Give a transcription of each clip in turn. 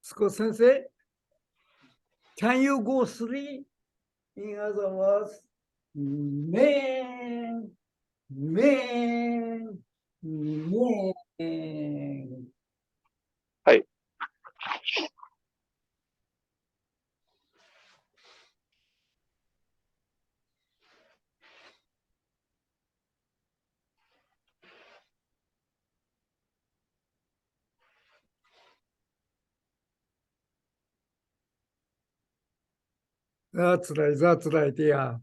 Scott Sensei, can you go three? In other words, man, man, man. はい。That's right, that's right, yeah.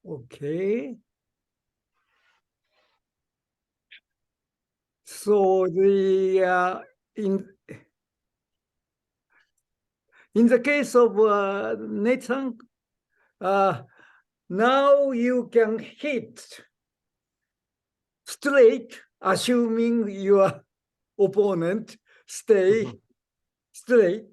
Okay. So in the case of Nathan, now you can hit straight, assuming your opponent stay straight.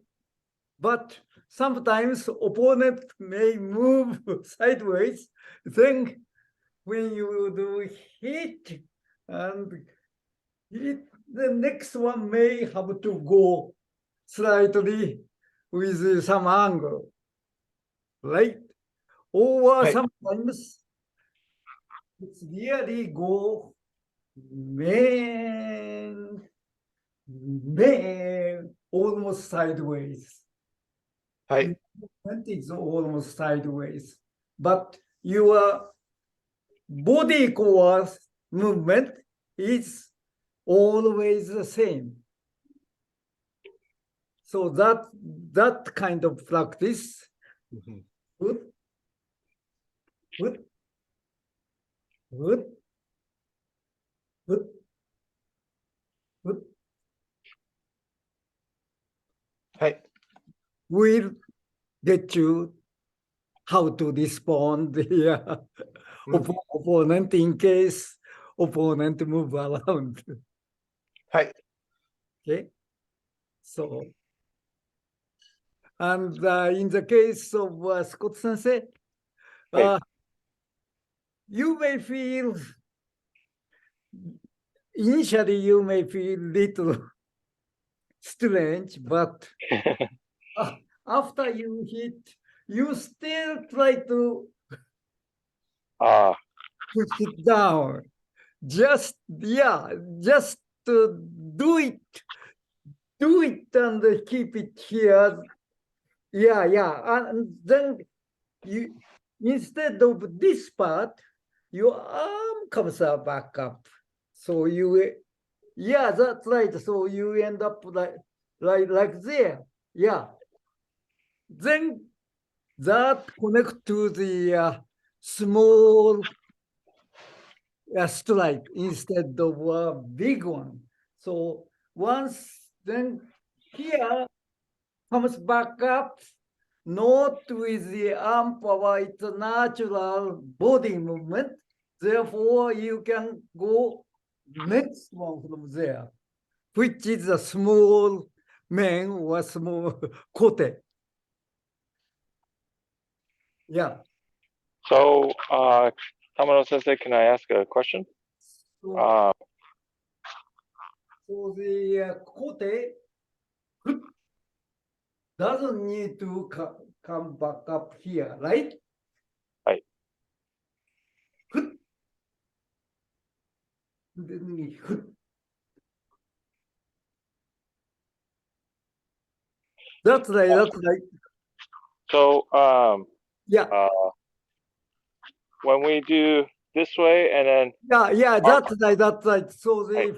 But sometimes opponent may move sideways. Then when you do hit and hit, the next one may have to go slightly with some angle, right? Or sometimes it's really go man, almost sideways. はい。 It's almost sideways. But your body core movement is always the same. So that kind of practice, good, good, good, good, good, はい。 will get you how to respond the opponent in case opponent move around. はい。 Okay, so and in the case of Scott Sensei, you may feel initially you may feel little strange, but after you hit, you still try to push it down. Just to do it and keep it here. And then you instead of this part, your arm comes back up. So that's right. So you end up like there. Yeah. Then that connect to the small strike instead of a big one. So once then here comes back up, not with the arm power, it's a natural body movement. Therefore, you can go next one from there, which is a small man or small kote. Yeah. So, Tamano Sensei, can I ask a question? So the kote doesn't need to come back up here, right? Right. Then that's right. That's right. So Yeah. when we do this way and then Yeah. That's right. That's right. So Right.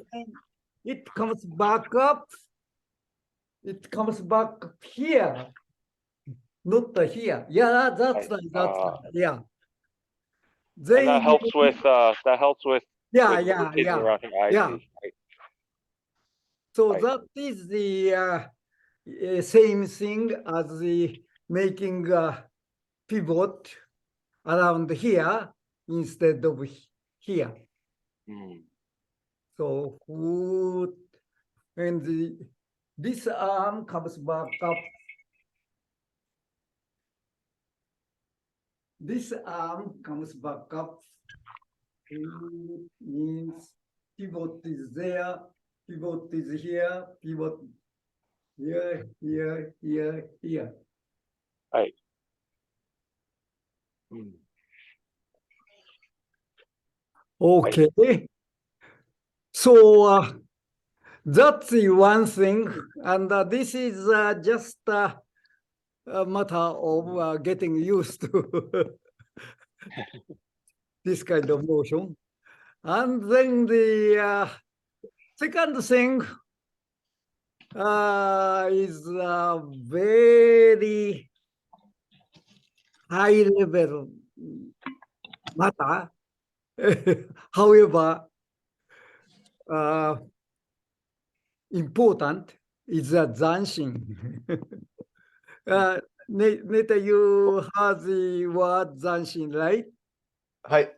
it comes back up. It comes back here, not here. Yeah, that's right. That's right. Yeah. and that They. helps with Yeah. with Yeah. rotating Yeah. around here. I Yeah. see. Right. So Right. that is the same thing as the making a pivot around here instead of here. Mm. So and this arm comes back up. This arm comes back up. Foot means pivot is there, pivot is here, pivot here, here, here, here. Right. Mm. Okay. So that's the one thing, and this is just a matter of getting used to this kind of motion. And then the second thing is a very high level matter. However, important is a Zanshin. Neta, you heard the word Zanshin, right? Hi.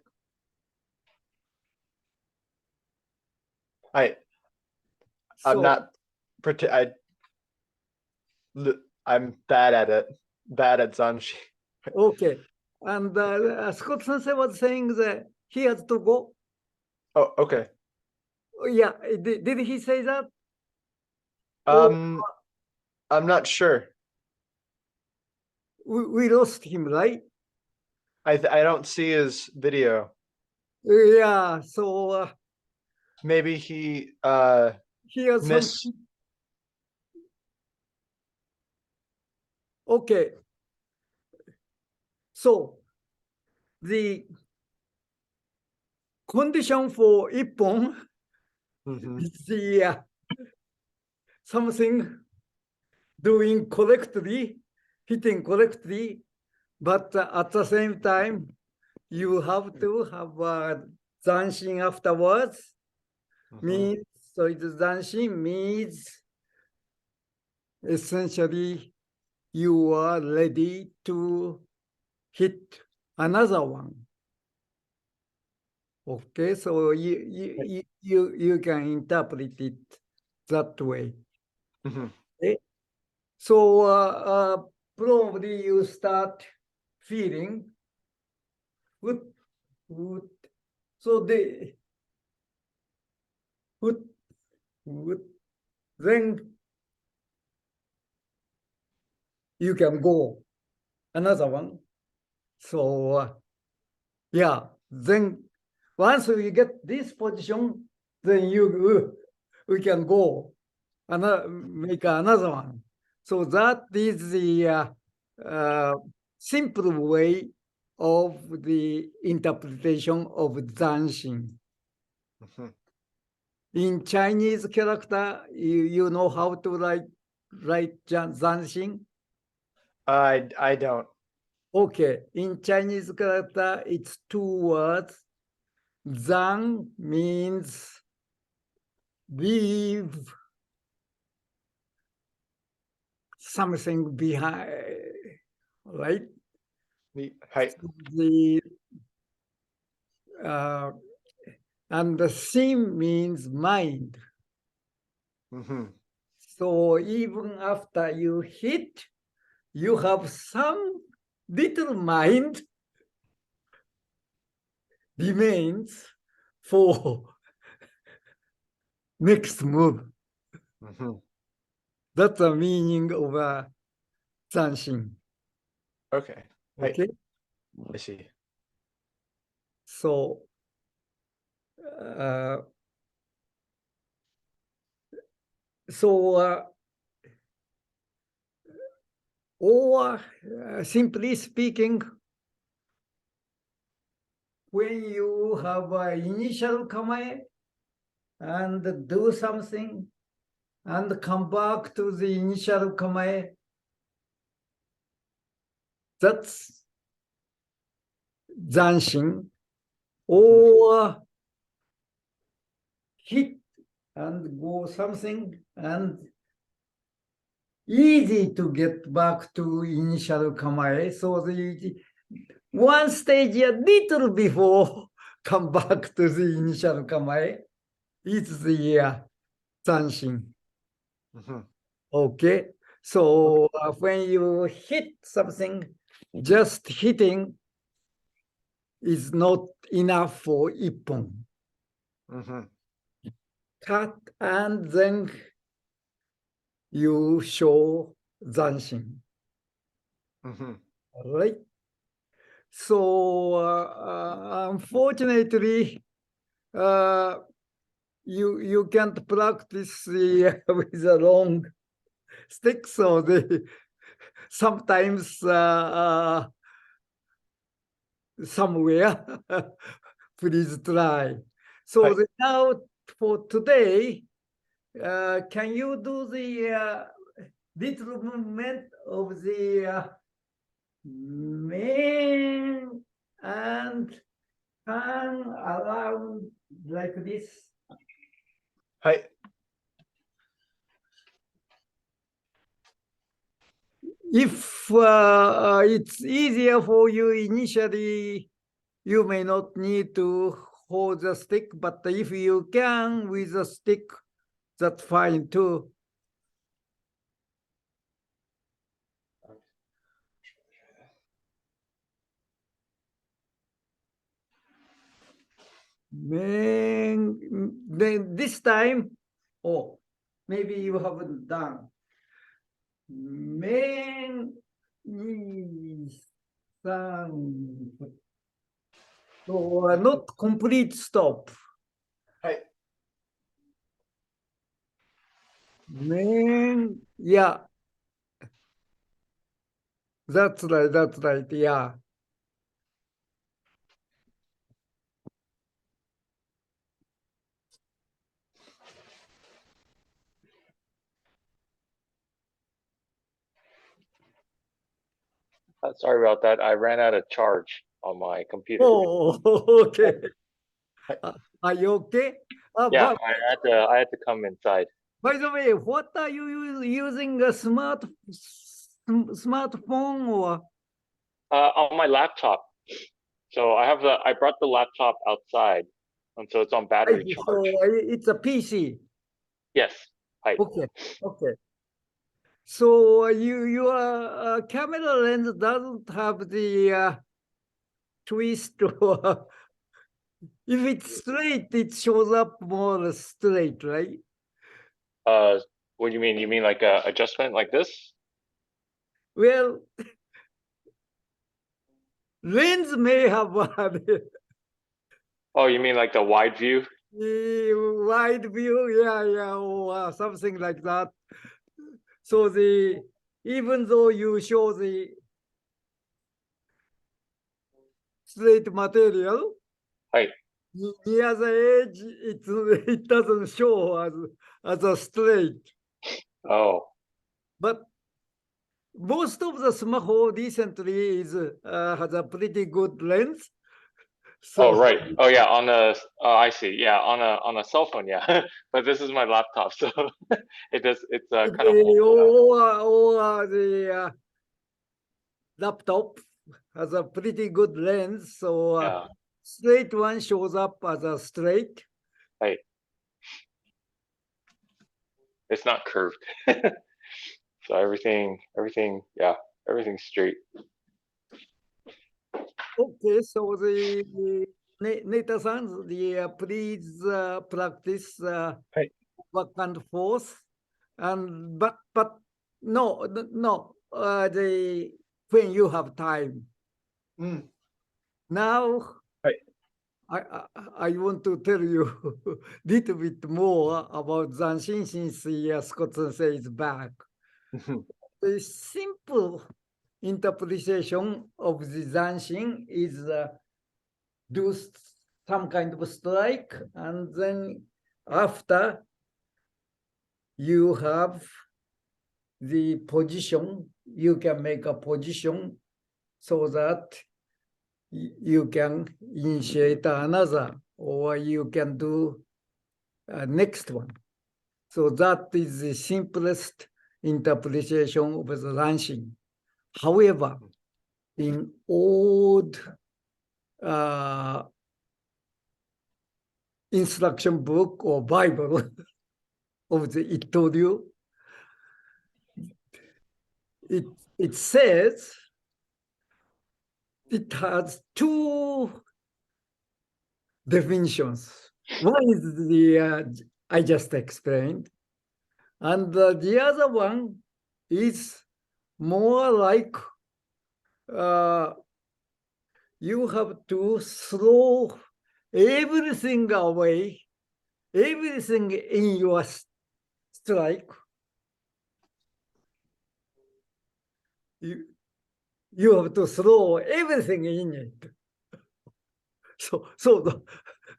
I'm So, not I'm bad at it. Bad at Zanshi. okay. And Scott Sensei was saying that he has to go. Oh, okay. Yeah, did he say that? I'm not sure. We lost him, right? I don't see his video. Yeah, so Maybe he he has some. missed. Okay. So the condition for Ippon Mhm. is the something doing correctly, hitting correctly, but at the same time, you have to have a dancing afterwards. Mhm. Means so it's dancing means essentially you are ready to hit another one. Okay, so you can interpret it that way. Mhm. Okay? So probably you start feeling good, good. So they good, good. Then you can go another one. So yeah, then once you get this position, then we can go make another one. So that is the simple way of the interpretation of Zanshin. Mhm. In Chinese character, you know how to write Zanshin? I don't. Okay, in Chinese character, it's two words. Zang means leave something behind, right? Hi. The and the sim means mind. Mhm. So even after you hit, you have some little mind remains for next move. Mhm. That's the meaning of a Zanshin. Okay. Hi. Okay, I see. so So, or simply speaking, when you have an initial kamae and do something and come back to the initial kamae, that's zanshin. Or hit and go something and easy to get back to initial kamae. So the one stage a little before come back to the initial kamae is the zanshin. Mhm. Okay. So when you hit something, just hitting is not enough for ippon. Mhm. Cut and then you show zanshin. Mhm. Right? So unfortunately, you can't practice with a long stick, so sometimes somewhere, please try. So now for today, can you do the little movement of the main and turn around like this? はい。 If it's easier for you initially, you may not need to hold the stick, but if you can with a stick, that's fine too. Then this time, oh, maybe you haven't done. Men, so not complete stop. はい。 Men, yeah, that's right, yeah. Sorry about that. I ran out of charge on my computer. Oh, okay. Are you okay? Yeah, But I had to come inside. by the way, what are you using a smartphone or? On my laptop. So I brought the laptop outside, and so it's on battery charge. So it's a PC. Yes. Hi. Okay, okay. So your camera lens doesn't have the twist or if it's straight, it shows up more straight, right? What do you mean? You mean like a adjustment like this? Well, lens may have Oh, you mean like the wide view? the wide view, yeah, or something like that. So even though you show the straight material, Hi. near the edge, it doesn't show as a straight. Oh. But most of the smartphone recently has a pretty good lens. So, Oh right. Oh yeah. On the I see. Yeah. On a cell phone. Yeah. But this is my laptop, so it's kind of or the laptop has a pretty good lens. So yeah. straight one shows up as a straight. Hey. It's not curved. So yeah, everything's straight. Okay, so Neta-san, please practice Hey. back and forth, and but no, when you have time. Mm. Now, Hey. I want to tell you little bit more about Zanshin since Scott Sensei is back. The simple interpretation of the Zanshin is do some kind of strike, and then after you have the position, you can make a position so that you can initiate another, or you can do next one. So that is the simplest interpretation of the Zanshin. However, in old instruction book or Bible of the Itoryu, it says it has two definitions. One is the I just explained, and the other one is more like you have to throw everything away, everything in your strike. You have to throw everything in it. So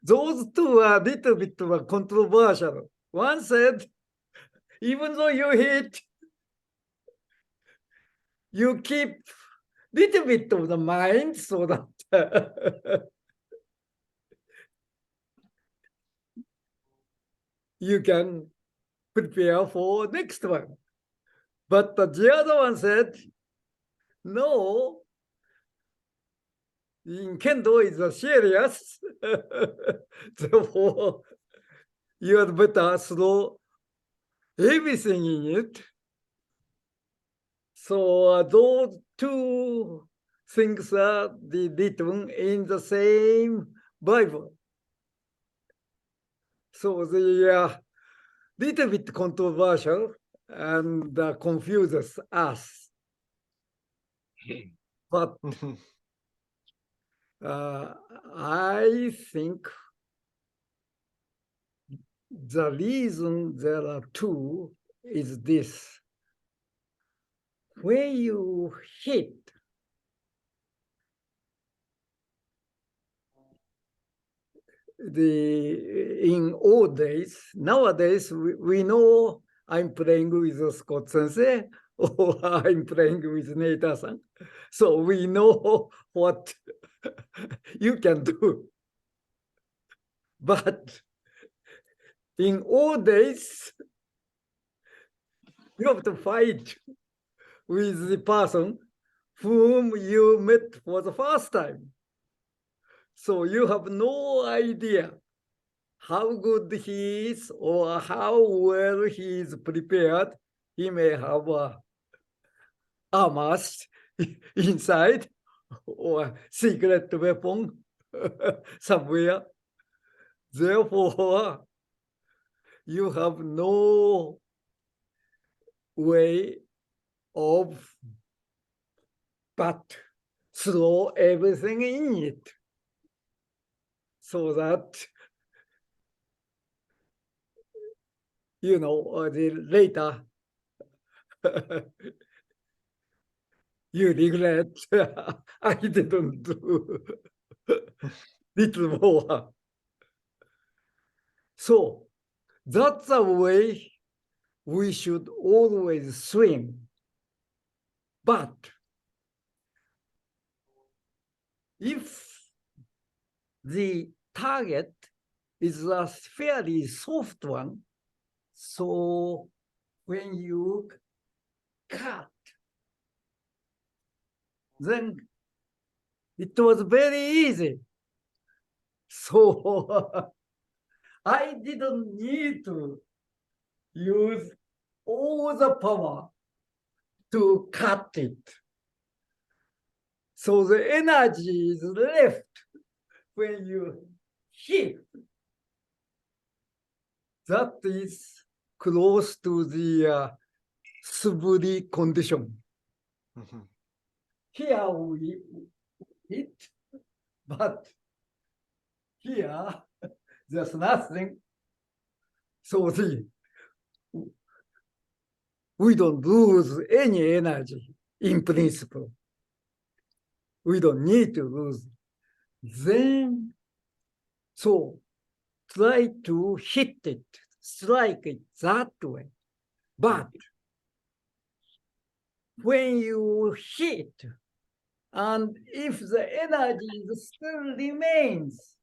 those two are a little bit controversial. One said, even though you hit, you keep little bit of the mind so that you can prepare for next one. But the other one said, no, in Kendo is serious. Therefore, you had better throw everything in it. So those two things are written in the same Bible. So they are little bit controversial and confuses us. But I think the reason there are two is this. When you hit, in old days, nowadays we know I'm playing with Scott Sensei or I'm playing with Neta-san. So we know what you can do. But in old days, you have to fight with the person whom you met for the first time. So you have no idea how good he is or how well he is prepared. He may have armors inside or secret weapon somewhere. Therefore, you have no way of but throw everything in it so that later you regret I didn't do little more. So that's the way we should always swim. But if the target is a fairly soft one, so when you cut, then it was very easy. So I didn't need to use all the power to cut it. So the energy is left when you hit. That is close to the suburi condition. Here we hit, but here, there's nothing. So we don't lose any energy in principle. We don't need to lose. Then, so try to hit it, strike it that way. But when you hit, and if the energy still remains,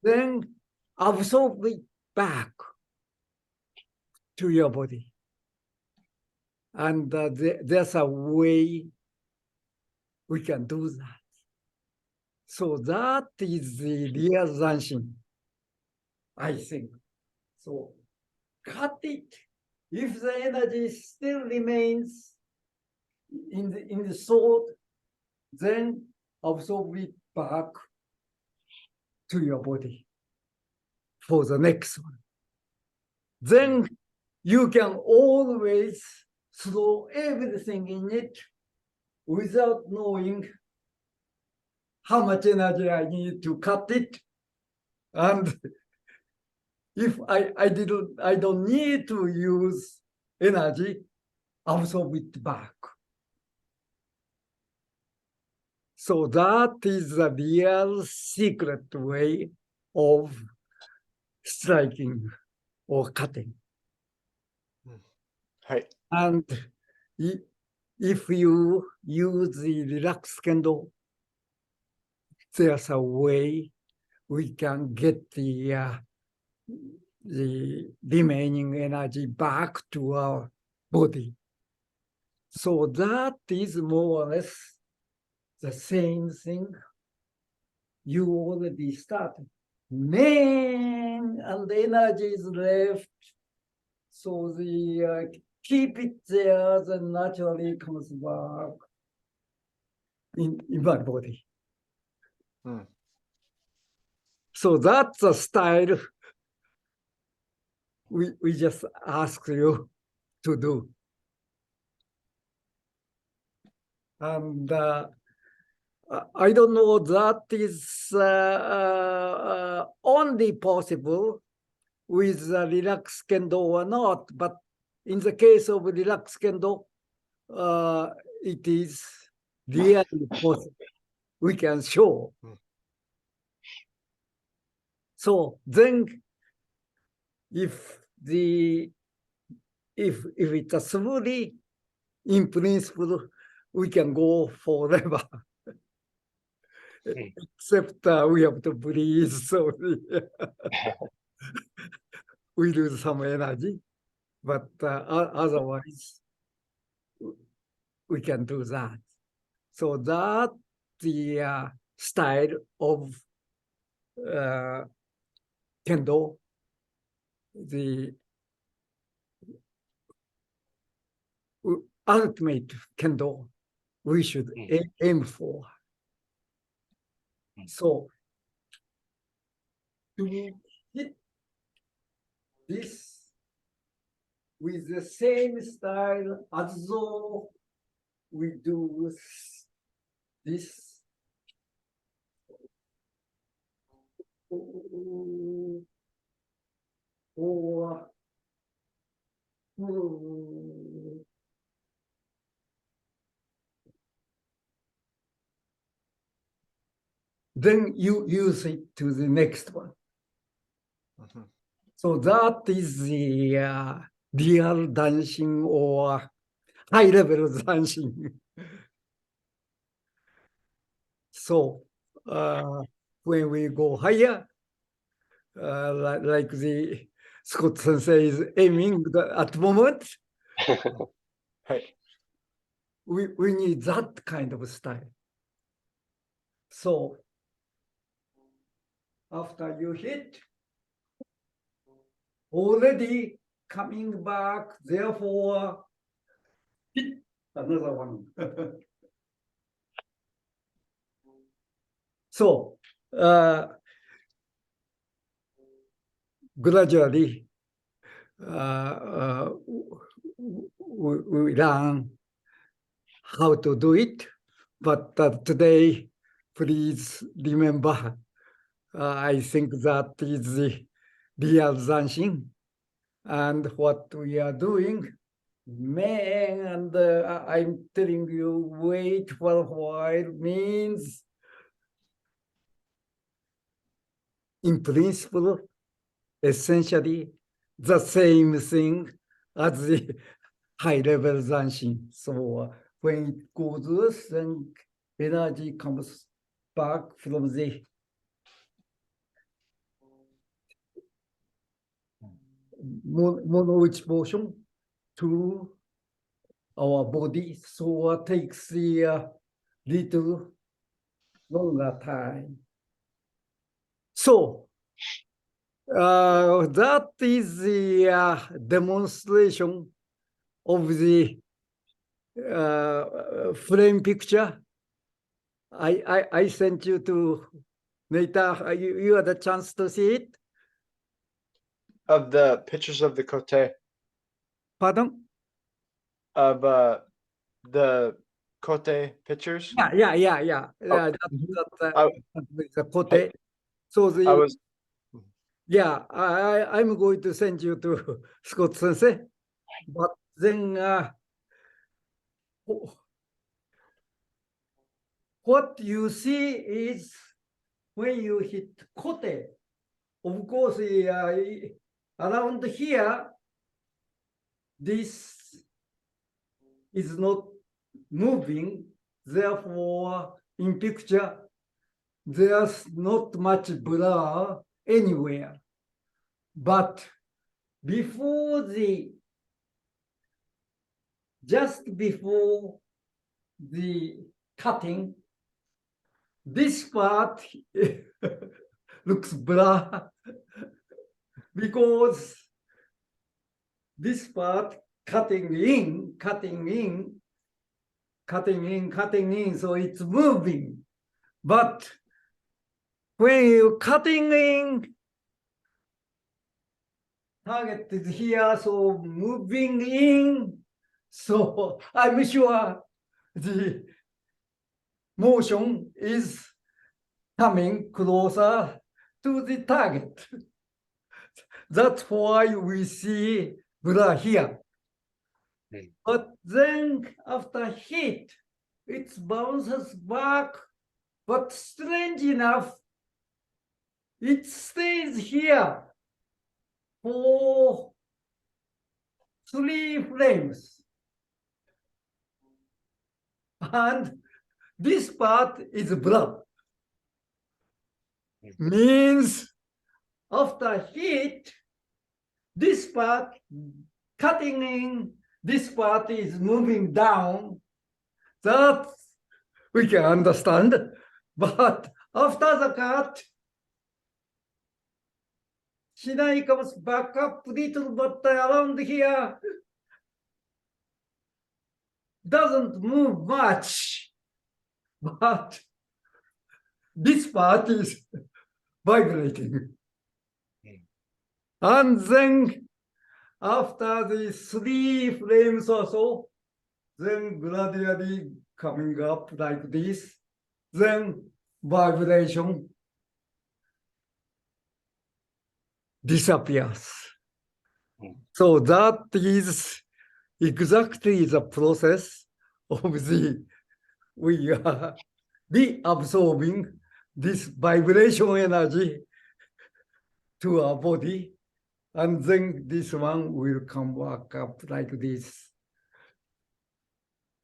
then absorb it back to your body. And there's a way we can do that. So that is the real dancing, I think. So cut it. If the energy still remains in the thought, then absorb it back to your body for the next one. Then you can always throw everything in it without knowing how much energy I need to cut it. And if I don't need to use energy, absorb it back. So that is the real secret way of striking or cutting. はい。 And if you use the relaxed Kendo, there's a way we can get the remaining energy back to our body. So that is more or less the same thing you already started. Then, and the energy is left, so the keep it there, then naturally comes back in my body. Hmm. So that's the style we just ask you to do. And I don't know that is only possible with relaxed Kendo or not, but in the case of relaxed Kendo, it is really possible. We can show. So then, if it's a smoothie, in principle, we can go forever. Except we have to breathe, so we lose some energy. But otherwise, we can do that. So that the style of Kendo, the ultimate Kendo, we should aim for. So to hit this with the same style as though we do this. Or then you use it to the next one. Mhm. So that is the real dancing or high level dancing. So when we go higher, like the Scott Sensei is aiming at the moment, はい。 we need that kind of style. So after you hit, already coming back, therefore hit another one. So gradually we learn how to do it. But today, please remember I think that is the real dancing. And what we are doing, man, and I'm telling you, wait for a while means, in principle, essentially the same thing as the high level dancing. So when it goes, then energy comes back from the mono motion to our body. So it takes a little longer time. So that is the demonstration of the frame picture. I sent you to later. You had a chance to see it. Of the pictures of the Kote, Pardon? of the Kote pictures. Yeah. Mhm. The Kote. So I was yeah, I'm going to send you to Scott Sensei. But then what you see is when you hit Kote, of course, around here, this is not moving. Therefore, in picture, there's not much blur anywhere. But just before the cutting, this part looks blur because this part cutting in, so it's moving. But when you cutting in, target is here, so moving in. So I'm sure the motion is coming closer to the target. That's why we see blur here. But then after hit, it bounces back. But strange enough, it stays here for 3 frames. And this part is blur. Means after hit, this part cutting in, this part is moving down. That we can understand. But after the cut, Shinai comes back up little, but around here doesn't move much. But this part is vibrating. And then after the 3 frames or so, then gradually coming up like this, then vibration disappears. So that is exactly the process of we are reabsorbing this vibration energy to our body, and then this one will come back up like this.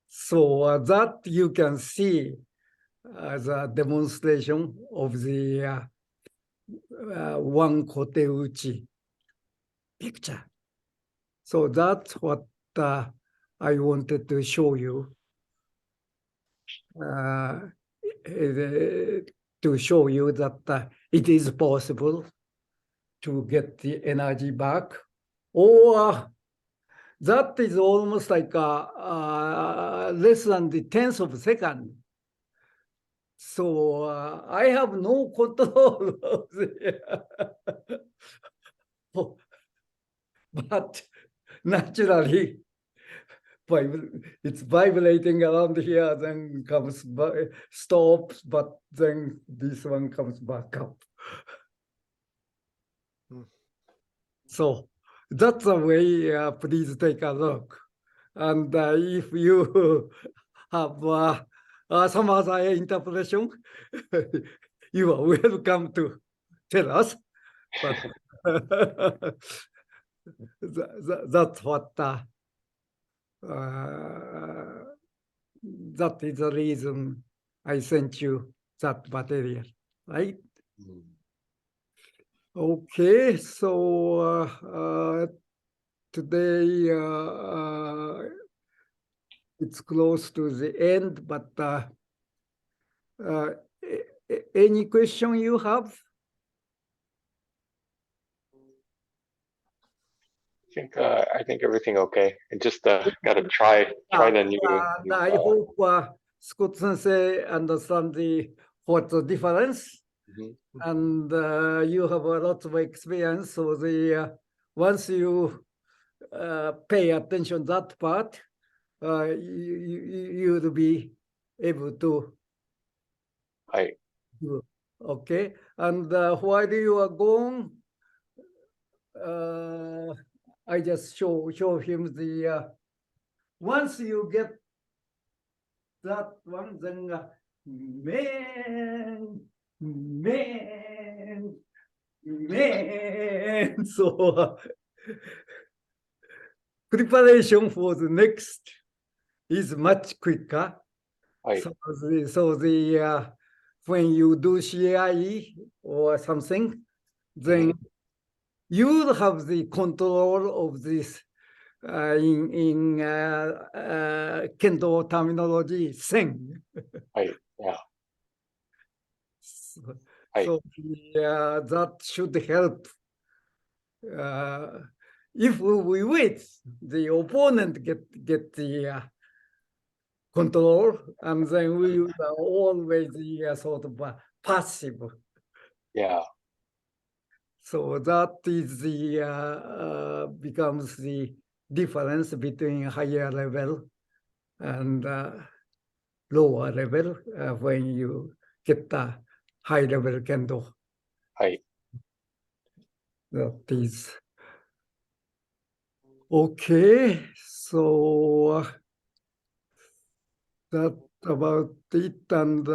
So that you can see as a demonstration of the one kote uchi picture. So that's what I wanted to show you. To show you that it is possible to get the energy back, or that is almost like less than the 10th of a second. So I have no control of but naturally, it's vibrating around here, then comes stops, but then this one comes back up. So that's the way, please take a look. And if you have some other interpretation, you are welcome to tell us. But that's what that is the reason I sent you that material, right? Okay, so today it's close to the end, but any question you have? I think everything okay. I just gotta try the new. And I hope Scott Sensei understand what's the difference. Mhm. And you have a lot of experience. So once you pay attention that part, you'll be able to Right. do. Okay. And while you are gone, I just show him the once you get that one, then man. So preparation for the next is much quicker. Right. So the when you do CIE or something, then you have the control of this in Kendo terminology, sen. Right. Yeah. So, Right. so that should help. If we wait, the opponent get the control, and then we are always the sort of passive. Yeah. So that is the becomes the difference between higher level and lower level when you get the high level kendo. Right. That is okay. So that about it, and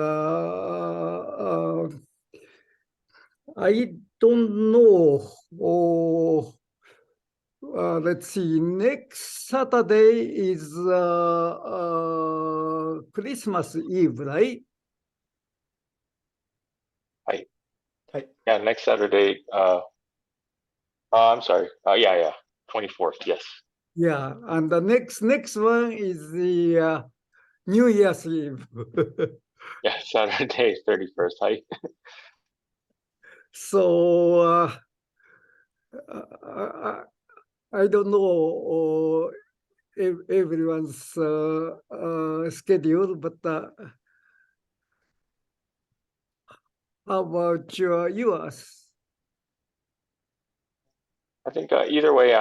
I don't know. Oh, let's see. Next Saturday is Christmas Eve, right? Right. Right. Yeah. Next Saturday. I'm sorry. Yeah. 24th. Yes. Yeah, and the next one is the New Year's Eve. Yeah. Saturday 31st. Right. So I don't know everyone's schedule, but how about yours? I think either way,